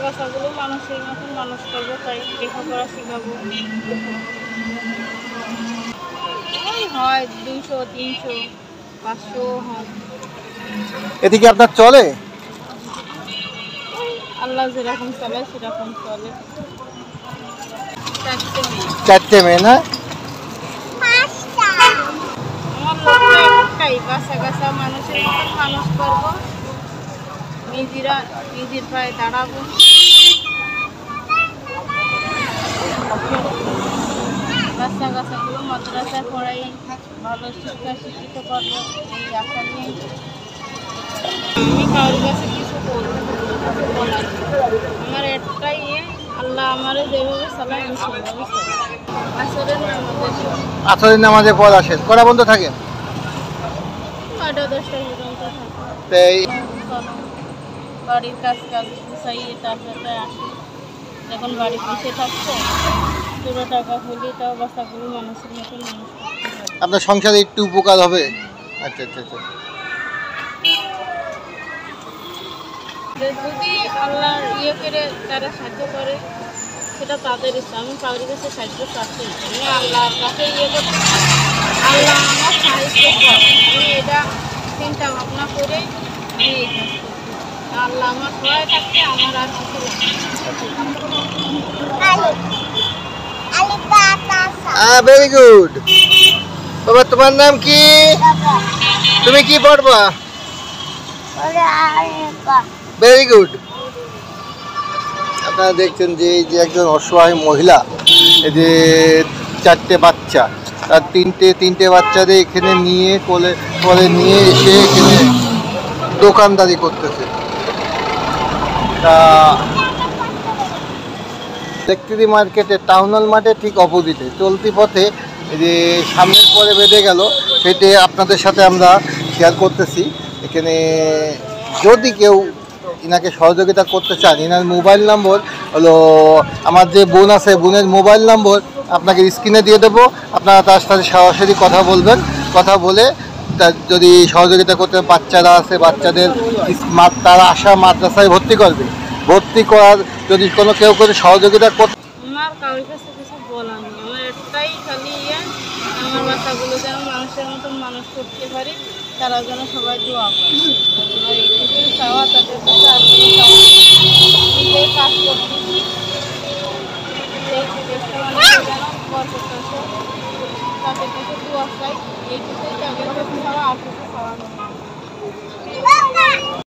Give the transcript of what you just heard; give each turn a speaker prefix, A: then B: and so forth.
A: কাছাগুলো মানুষের মতন মানুষ করবো, তাই লেখাপড়া শেখাবো। ওই হয় 200, 300, 500 হয়।
B: এদিকে আপনার চলে?
A: আল্লাহ যেরকম চলে সেরকম চলে।
B: 4টে মেয়ে না?
A: আমার লক্ষ্য একটাই, কাছা কাছা মানুষের মতন মানুষ করবো, নিজের পায়ে দাঁড়াবো। বাচ্চা কাচ্চাগুলো মাদ্রাসায় পড়াই, ভালো শিক্ষা শিক্ষিত করবো, এই আশা নিয়ে আমি কারোর কাছে কিছু বলবো বলার। আমার একটাই আল্লাহ আমারে যেভাবে চালায় আমি সেভাবে
B: আসরের নামাজের পর আসেন, কটা বন্ধ থাকেন?
A: 9টা 10টা পর্যন্ত
B: তাই
A: বাড়ির কাজ গুছাইয়ে তারপরে আসি। যখন বাড়ি পিছিয়ে থাকছে পুরো টাকা হলে তাও বাচ্চাগুলো মানুষের মতন মানুষ করতে পারে।
B: আপনার সংসারে একটু উপকার হবে। আচ্ছা আচ্ছা আচ্ছা।
A: যদি আল্লাহ করে তারা সাহায্য করে সেটা তাদের ইচ্ছা, আমি কারোর কাছে সাহায্য চাচ্ছি না। আমি আল্লাহর কাছে করছি, আল্লাহ আমার সাহায্য করে। আমি এটা চিন্তা ভাবনা করে আমি এই কাজ করছি। আল্লাহ আমার সহায় থাকতে আমার আর কিছু
B: ভেরি গুড। বাবা তোমার নাম কি? তুমি কি পড়বা? Very good. আপনারা দেখছেন যে এই যে একজন অসহায় মহিলা, এই যে 4টে বাচ্চা, আর তিনটে বাচ্চাদের এখানে নিয়ে কোলে নিয়ে এসে এখানে দোকানদারি করতেছে। তা ইলেকট্রিক মার্কেটে টাউন হল মাঠে ঠিক অপোজিটে চলতি পথে যে সামনের পরে বেঁধে গেল, সেটি আপনাদের সাথে আমরা শেয়ার করতেছি। এখানে যদি কেউ ইনাকে সহযোগিতা করতে চান, ইনার মোবাইল নম্বর হলো, আমার যে বোন আছে বোনের মোবাইল নম্বর আপনাকে স্ক্রিনে দিয়ে দেবো। আপনারা তার সাথে সরাসরি কথা বলবেন, কথা বলে যদি সহযোগিতা করতে, বাচ্চারা আছে বাচ্চাদের তারা আশা মাদ্রাসায় ভর্তি করবে, ভর্তি করার যদি কেউ সহযোগিতা করতে।
A: আমার কারোর কাছে কিছু বলার নেই, আমার একটাই খালি আমার বাচ্চাগুলো যেন মানুষের মতন মানুষ করতে পারি, তারা যেন সবাই দোয়া করে। আর এইটুকুই চাওয়া তাদের কাছে, আর কোনো চাওয়া নিজের কাজ করতেছি, সেই দেশটা মানুষের যেন বরকত আসে, তাদের কাছে দোয়া চাই। এইটুকুই তাদের কাছে চাওয়া, আর কিছু চাওয়া নেই।